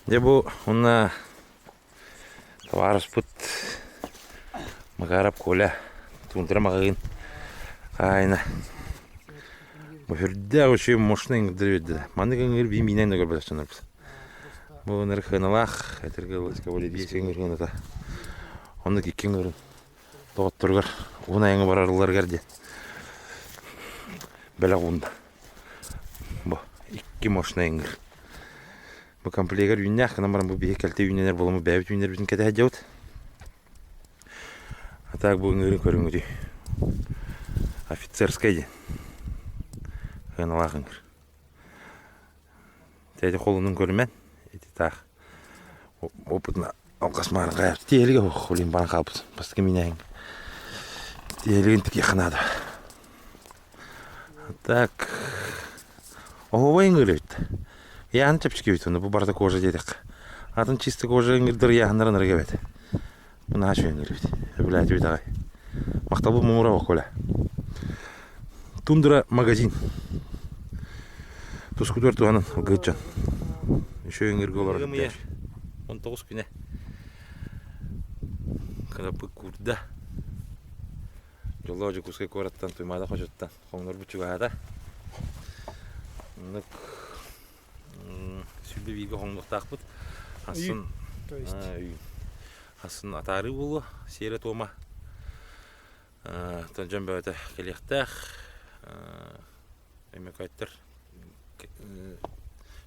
Де bu ona товарищ пут магарап коля тундра магазин айна бухерде очи мощный древде манныгын би минен да көрбөсөнөр бу нерханалах этергелска боле дисеңер та оны киккеңер тоттургар унайыңы барарлар керди белагунда бу икки мощныйыңыр bu komplekler ünlük, kanamaran bu bir kalte ünlüler bulumu beyaz ünlüler bizim kete hacıvut. Hatta bu ünlülerin körüngü diyor. Офицерская. Kanalakınır. Teyze kolunun körümen. Eti tak. Oputna alkasmarın kayar. Tiyelige kolun bana kapıs. Bastı kimineyim. Tiyeligin tık yakınadı. Так. Ого, ingiriyor. Я чепчики виту, bu barda кожа dedik. Atın чисто кожа ингирдер яхнарын регебет. Bu naş ingirdi. Блядь, витагай. Мактабы мумура коля. Тундра магазин. Тускудор туганын гычан. Еще ингирге олар. 19 күнә. Кырапы курда. Жолдо кускай кораттан туймада кожоттан. Коңнор бучугада. Нык Sübbeviga hoңдуктак бут. Асын. Асын атары болу, сейре тома. Тонжан бөте келектак. Эмек айттыр.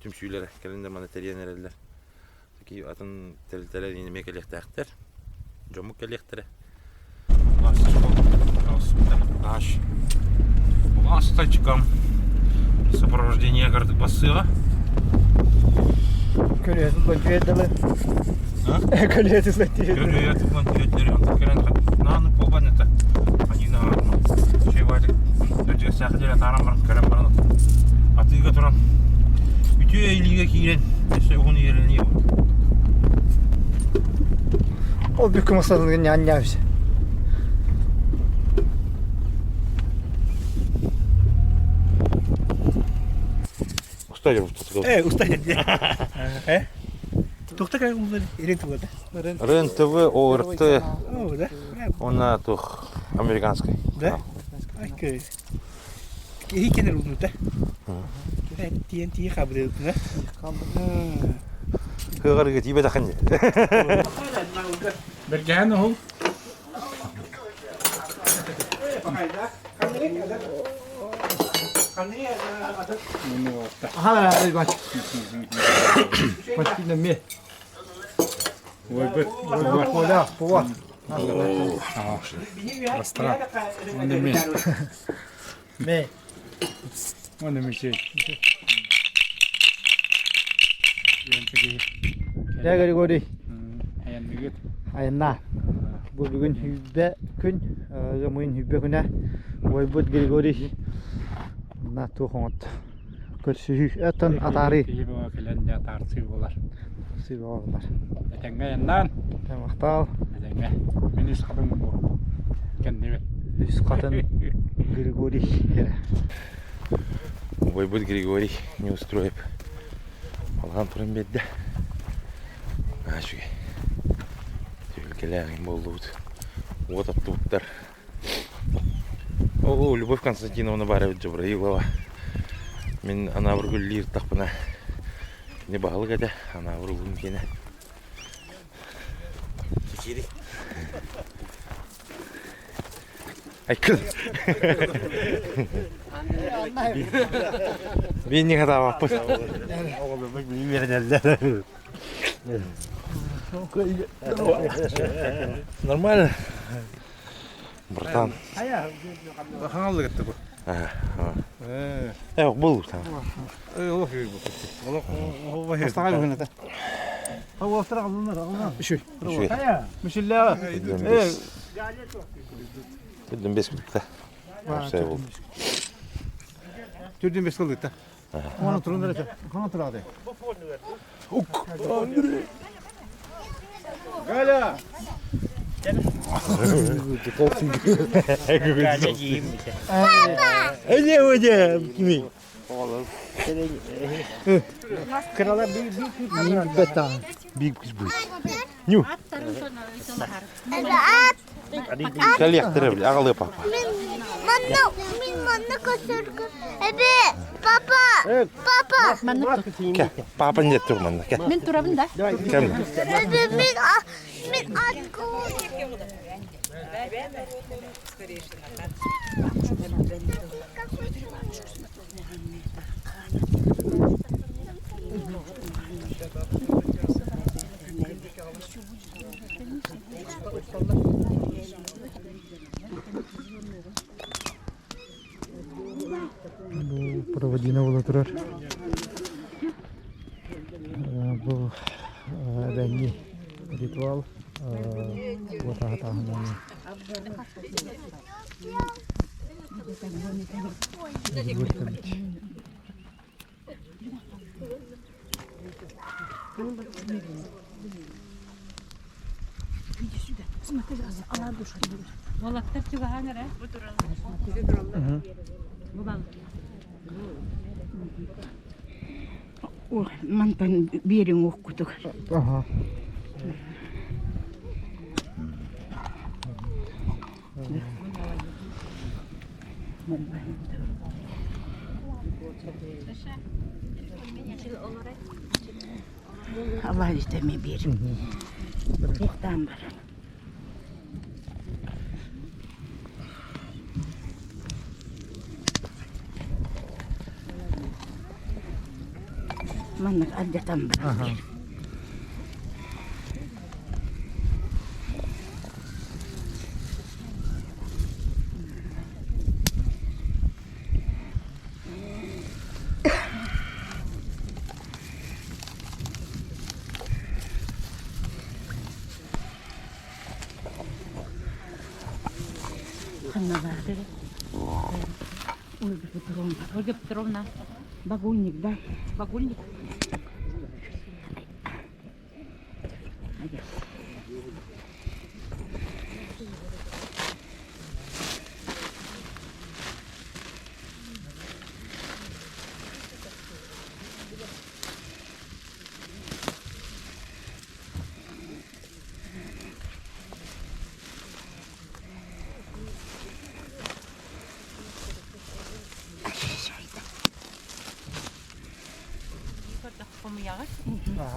Түм сүйләре, келендер мана теренерлер. Таки атын телтелер инеме келектактыр. Жомук келектире. Аш. Ласточкам. Сопровождение карты посыла. Köylüye tutman tüyetleri. Ha? Köylüye tutman tüyetleri. Köylüye tutman tüyetleri. Nanı poban ete. Hani nanı. Şey vardı. Önce sahilere taran var. Kerem var. Atıyla duran. Bütün eğiliğe giren. İşte onun yerini yok. O büyük masalının yanına bir. Ustayım tutkal. Ustayım. He? Tukta kadar bunlar rent var da. РЕН-ТВ, ОРТ. O da. Она тух американской. Да? Окей. İyi kenara uzun da. Evet, TNT kabul da. Hıgarı tibe dakan. Bergen o. Aha, bak. Bak yine mi? Vay Kola, bu. Rastara. Onu mi? Me. Onu mi şey? Ne Grigori? Ayan nigit. Ayna. Bu bugün hübbe gün, zamanın hübbe güne. Vaybut Grigori. Na tuhont. Körsühü eten atari. Hibo kelende tartı bolar. Sivalar. Etenge yandan. Tamam. Etenge. Menis kadın bu. Kendime. Üst katın Grigori. Войбут Григорий не устроит. Алган туран бедде. Ашуге. Тюлькелягин болдут. Вот оттуттар. О, Любовь Константиновна Барева Джабраилова. Мен ана бір гүллер тақпына. Не бағылы қада, ана бір ұлым кені. Кекері. Айкын. Мен не қада баппыз. Нормально. Братан. Хангалды кетті бұл. Бұл там. Олақ үй бұл. Олақ Остава бugün de. Hava oturak alınır. Üşüy. Müşüller. Bildim 5 minutda. Şey oldu. Türdün beş kıldık da. Ona turun da. Ona turadı. Uk. Andrei. Gala. Ne hocam kimi? Kralar bir betan. Büyük kız bu. Nyu. Kali yaktırabilir. Ağlıyor papa. Mana kosurku. Ebe, papa. Papa. Gel. Papa ne tuh mana? Gel. Men turabın da. Gel. Ebe min atku. Bu проводина bola turar. Bu rengi ritual bu tahanan. Valla kitap juga hangar ya. Oh, mantan biring ukkutuk. Aha. Allah istemi birim. Yoktan var. Mannak adatan var. Aha. Kannalardır. Ольга Петровна. Багульник, да? Багульник.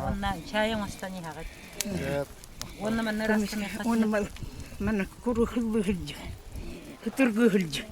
Ondan çayın astani hagat. Ondan ben rastını hasın. Onu bana kuru hıllı hılcı. Hıtırgı hılcı.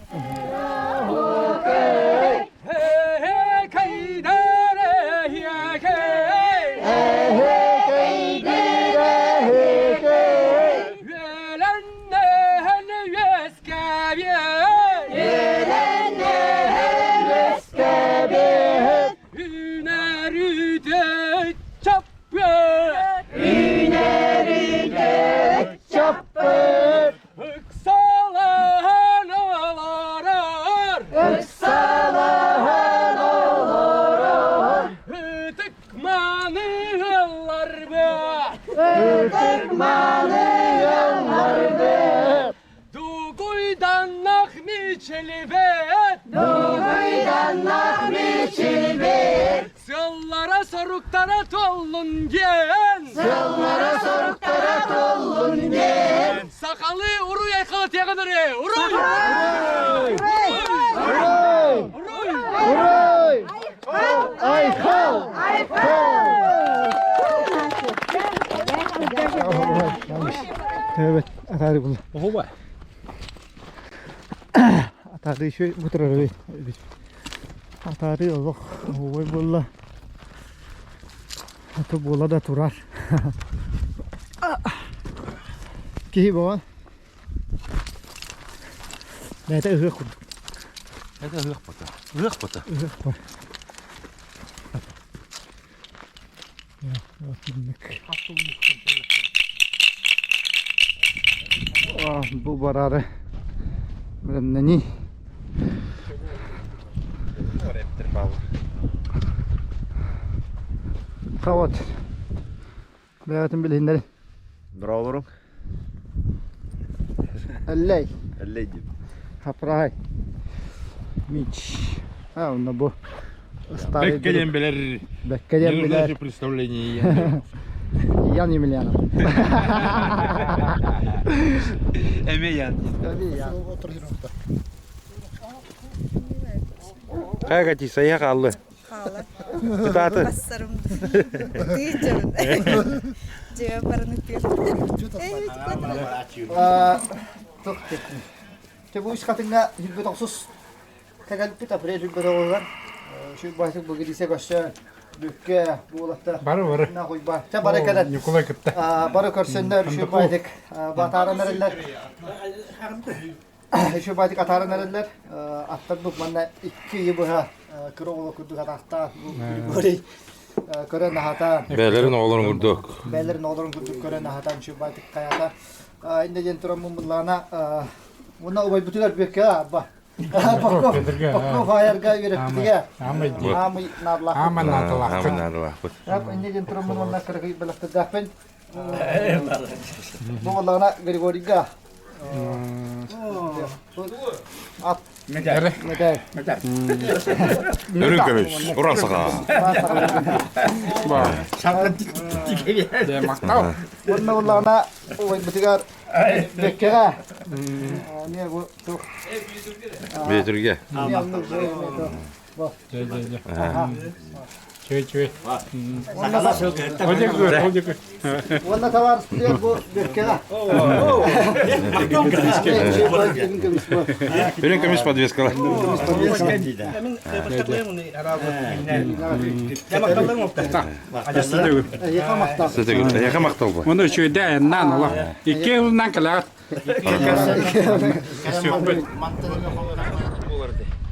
Sıllara soruktara tollun gen. Sıllara soruktara tollun gen. Sakalı uru yakalı tegadırı. Uruy. Uruy. Uruy. Uruy. Aykal. Evet, atari bunlar. Oho be. Atari şu bu tarafa. Atari Allah. Oy bolla. Atı bolla da turar. Ki bu. Ne de hırk. Это рыхпота. Рыхпота. Hırk. Bu bararı. Ben ne? Kavat. Beyatin bilhinleri. Bravo. Әлләй. Әлләй деп. Хапрай. Мич. Оны bu. Старый. Беккеден білер. Беккеден білер. Представление. Ян Емельянов. Эмеян. Қайға тейсі, аяқ алды. Хала. Бұтаты. Бассарым. Тыйчым. Жева барынып берді. Тұқ кеттім. Бұл іс қатыңға жүрбет оқсыз. Кәгәліп бет апырия жүрбет оғылған. Шүйіп байтық бұл кедесе көшсен. Бүкке болақта. Бары. На қой бар. Та бары кәдәт. Николай кітті. Бары көрсенлер шүйіп байтық. Батарын әрелер. Шүйіп байтық атарын әрелер. Аттар бұл манна 2 ебіға. Кірі оғы күрдік атақта. Көрей. Көрен ағата. Бәлерін оғыларын күрдік. Бәлерін оғыларын күрдік көрен ағата. Шүйіп байтық қаята. Инде жен тұрам мұндылағына. Оны ұбай бүтілер бекке ба. Bakko fayarga ürettiğe. Amı nadlak. Аман надылақ. Амын надылақ. Rab ince jentrum mun nak kerja belak terdapen. Bu walana Gregoriga. At Медер. medal. Өрін көмеш, ұран саға. Де мақтау. Bunna walana oy bitigar bekkega. Ne bu tu. Бетірге. Чөй. Walana Walana tawar bu bekkega. Өрін көмеш подвескала. Яқа мақтал ба? Оны чөйде әннан ола. Ике ұлынан кілағат.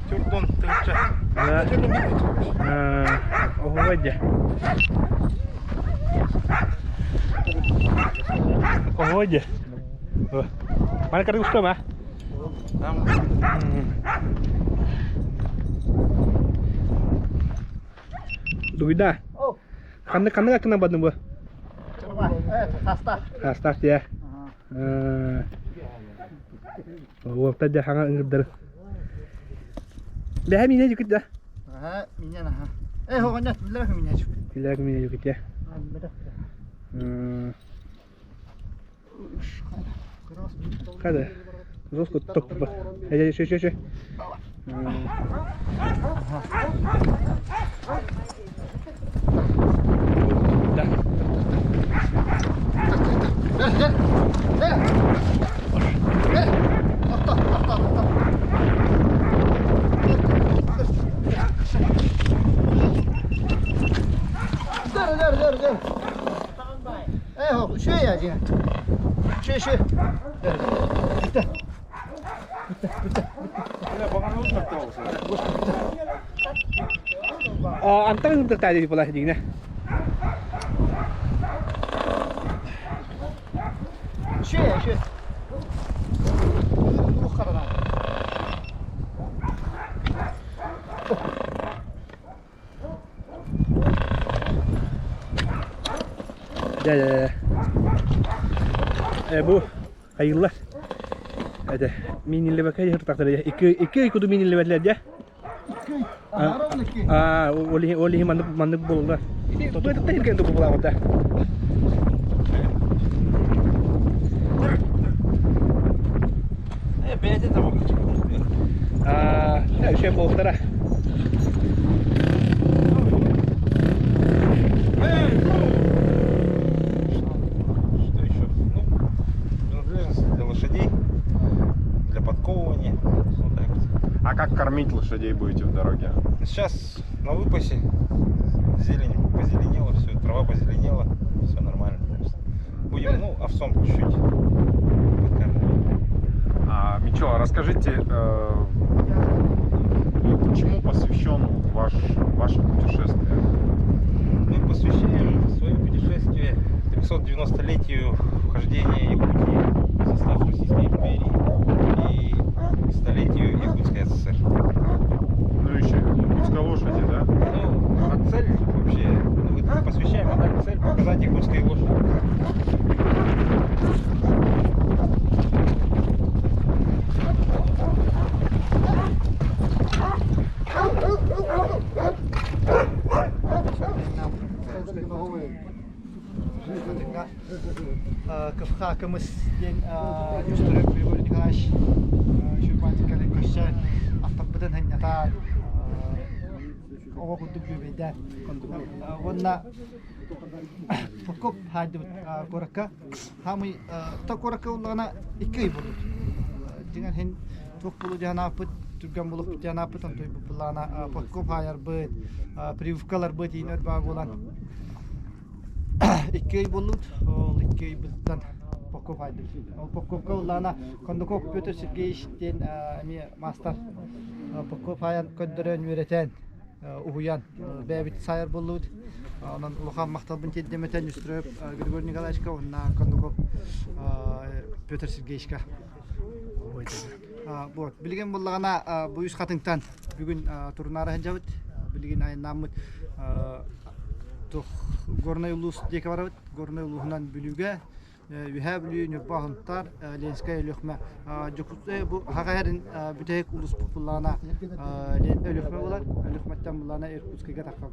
Түрдон тыңча. Оховадя. Оховадя. Mana kari usta mah? Duida. Kanne gak kena batu bu? Hasta ya. Oh, tadi hangat ngeder. Dah minyak juga dah. Minyak nah. Hokanya bilang minyak juga. Bilang minyak juga ya. Kada. Terus kutuk ba. Ayo sih. Dah. Dur. Şöyle ya Cihan. Şöyle. Bitti. Antang untuk tadi di pola sini. Şöyle. Bu kadar. Ya. Bu hayırlar. Ada minille bakay hırtakları ya. İki kudu minille verler ya. Oleh mandık bulurlar. Tutu itu tadi kan tu pulau kita. Bence tamam. Ya şey bu tara. А как кормить лошадей будете в дороге? Сейчас на выпасе зелень позеленела, все, трава позеленела, все нормально. Будем, овсом чуть-чуть подкармливать. Мичо, расскажите, чему посвящен ваше путешествие? Мы посвящаем свое путешествие 390-летию вхождения Якутии в состав Российской империи и столетию Якутской ССР. Ну еще якутской лошади, да? А цель вообще, мы посвящаем, цель показать якутской лошади. Ага. Кыфхакымыз ден Юстурев Григорий Николаевич Шурбатикали көшсән автопбытын хәннәтар ова кудук бебедә. Онна покоп хәдү коракка хамы та коракка уллана 2 ай булды. Дигән һин тук булу җанапыт түргән булып җанапыт антый булана покоп хаяр бит прививкалар бит инер багулан 2 ай булды. Ол 2 ай булдан покоп хәдү. Ол покопка уллана кондуков Петр Сергеевич ден мастер покоп хаяр көндөрөн үретен уян бәбит сайыр булды. Онан улахан мактабын теддеметен Юстурев Григорий Николаевичка онна кондуков Петр Сергеевичка. Вот, билген буллагана бу үз хатыңтан бүгүн турнары хәҗәбит. Билген айнамыт тох горный улус декабарбит. Горный улуһунан бүлүгә юһәблү нөбахынтар Ленская лөхмә. Жокутэ бу хагайрын бүтәк улус буллана лөхмә булар. Лөхмәттән буллана Иркутскига таккан.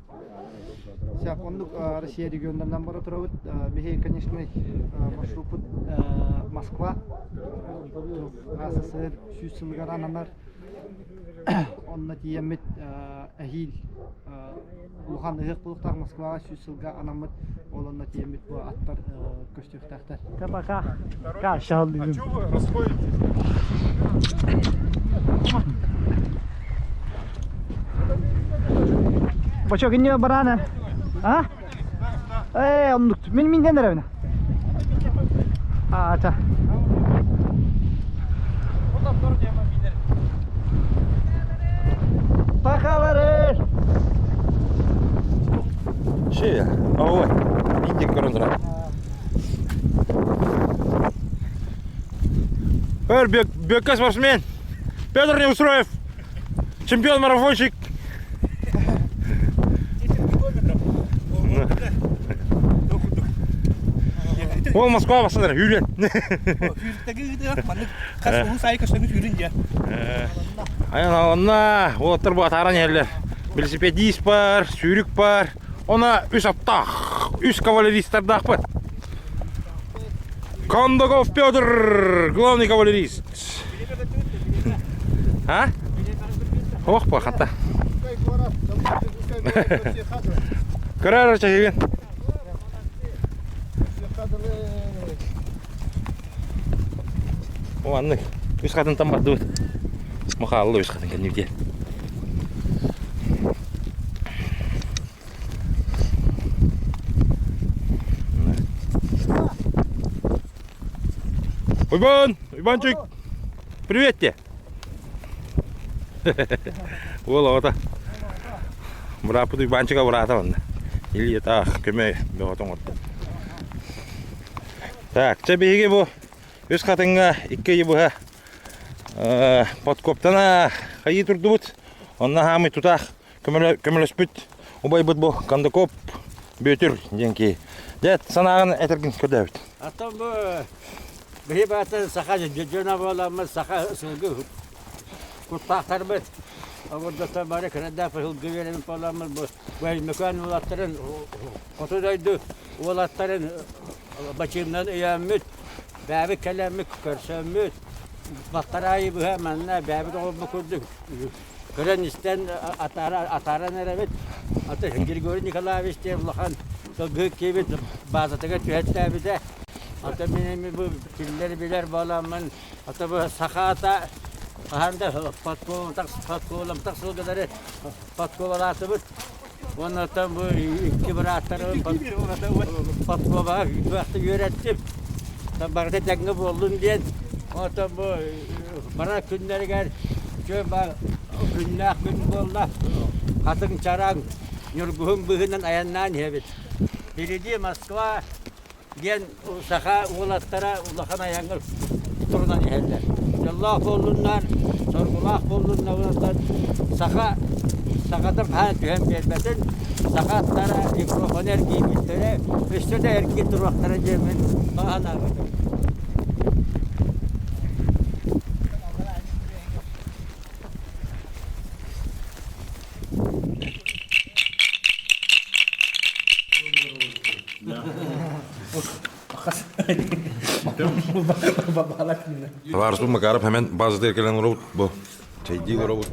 Сәп ондук Россия регионнарынан бара торабыт. Бехе, конечно, маршрут Москва. СССР сүйсілгар анамар онна тиемет әхил улхан ыгық бұлықтар Москваға сүйсілга анамыт олонна тиемет бұ аттар көштектақтар. Табақа қашалды. А чё вы расходитесь? Бачо генне барана? А? Ондук. Мен минден дәрәвіне? Ата. Bakalım. Şey ya. Ой. İndik korundura. Бекас спортсмен. Петр Неустроев. Чемпион марафонщик. Ол Москва басыдыр, үйрен. Аян олаттар бұл атаран ерлер. Велосипедист бар, сүйрік бар. Она үш аптақ, үш кавалеристардақ бар. Кондаков Петр, главный кавалерист. А? Оқ ба, қатта. Көрәр чәкеген. О, анны, үз қатын там барды өт. Мұқалылы өз қатын кәневде. Уйбанчик, привет тебе. Ола, ота. Брапыды Уйбанчика брата ванна. Или это көмей беғатың отты. Так, чәбеге бұл өз қатынға 2 ебуға подкоптана қайы тұрды бұд. Онна хамы тұтақ көміліс бүт. Убай бұд бұл Кондаков бөтір денке. Дәт санағын әтіргін көрді өт. Аттан бұл бейбатын сақа жөна боламыз, сақа сылғы құттақтар бұд. Ордата бары кірәдді фылғы веремін боламыз. Бұл мүкән олаттарын, қотудайды олаттарын бачымнан үйәмміт, бәбі кәләмік көрсәмміт, бақтарайы бұға мәніне бәбі доғылмы көрдік. Көрен істен атаран әрәмет, аты Григорий Николаевич деп ұлақан сылғы кебет базатыға түйәтті әбіде. Аты менеме бұл тілдері білер боламын, аты бұл сақа ата қағанда патковаламтақ сылғыдары патковалаты бұд. Ondan bu 2 bıraktarım patkova vakti öğrettim. Tabii tekne buldum diye. Ondan bu bırak günleri gel. Şöyle günler gün buldu. Katın çaran yurguhun bugünden ayandan hebet. Belediye Moskva gen saha oğlatlara ulakan ayangır turdan yerler. Allah bolunlar, sorgulak bolunlar ondan saha Sakatın hayat tühem gelmeden sakatlara mikrofon erkeği bittere üstüne erkeği duraklara cemin bahana kadar. Babalak mı? Varsu makarap hemen bazı derkelen olur bu. Çaycı olur.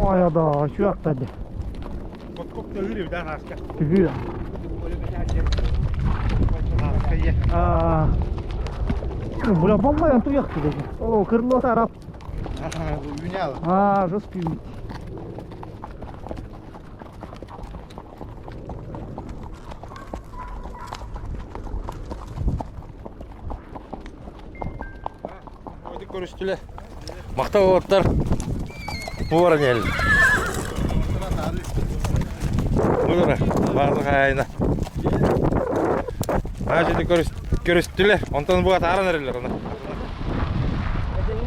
Aya da şu yaktadı. Kok da yürüyor daha asker. Tügü. Bu yapamma ya tu yaktı dedi. O kırılı taraf. Bu dünya. Ha, just bir. Koyduk görüştüler. Makta otlar. Bu var ne? Bu var. Bazı kayna. Ha şimdi görüştüler. Ondan bu atarın nereliler ona.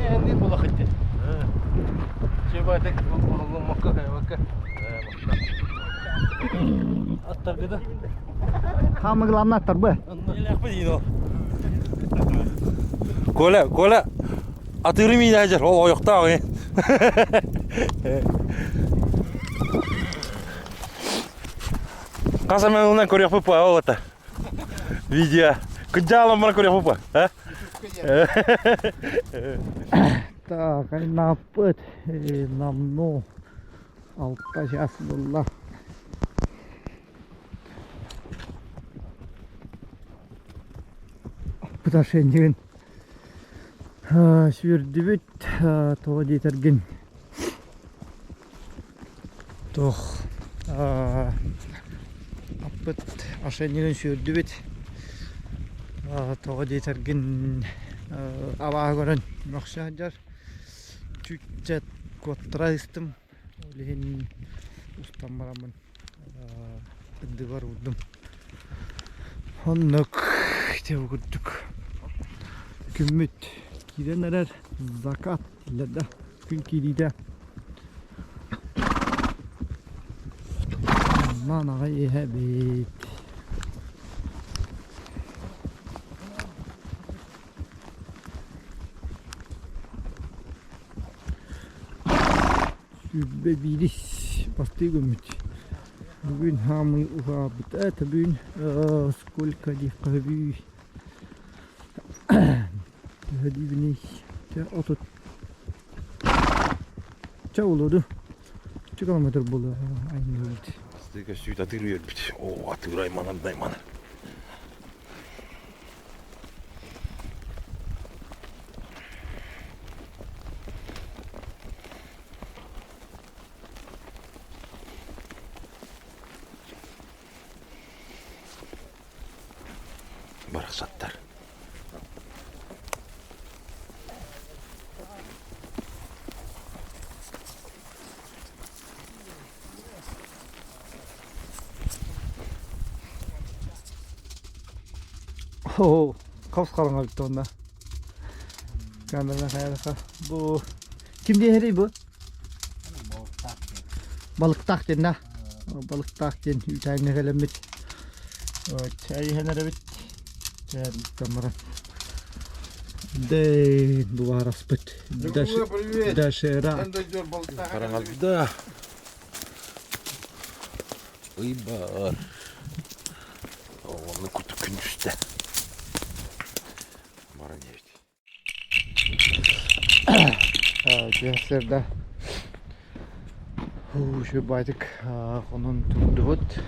Endi bulak etti. Şey batık makka makka. Attar gıda. Kamıglanlar atar bu. Kola atırım iyi hacer. O ayakta abi. Kasam ondan koruyor bu o ata. Video. Kejalan mana koruyor bu. Ha? Так, напыт, намно, алта жасылла. Бұта шендеген сүйірді бүт, тоға дейтерген. Тоқ, апыт ашендеген сүйірді бүт, тоға дейтерген абаға көрін мақша жар. Чуть-чуть коттырайстым. Олеген устан барамын. Ынды бар удым. Оннық деп күрдік. Күммет киден әрер закат ләді. Күн кидейді. Манаға еһә бейт. Бебилис посты гумит. Bugün hamı ufabıt et bugün сколько дикави. Hadi bini ya otur. Çavuladı. Çıkamadır bulu aynı oldu. Steka süt atırıyor bit. O atıray manam daymanır. Baraksattır. Oo, kaos kalın abi onda. Kameradan hayalaka. Bu kim diye heri bu? Balık tak den da. Balık tak den ütayne gelemit. Çay henere bit. Çay kamera. De bu var aspet. Da şera. Karangalda. Uybar. Onu kutu kündüzde. Bana ne Gençlerde şu baydık onun tunduvut.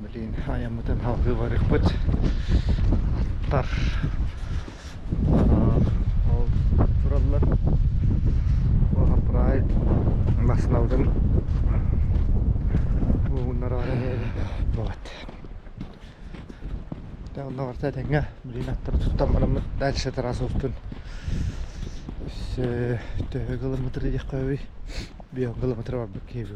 Bilin ayamıdan halkı var ikbet. Attar. Buralar. Burayı nasıl aldım? Bunlar araya evet. Onlar varsa tenge. Bilin attar tutamam. Dalşı tarafı olsun. 2 kilometre diye koyuyor. 1 kilometre var bakayım.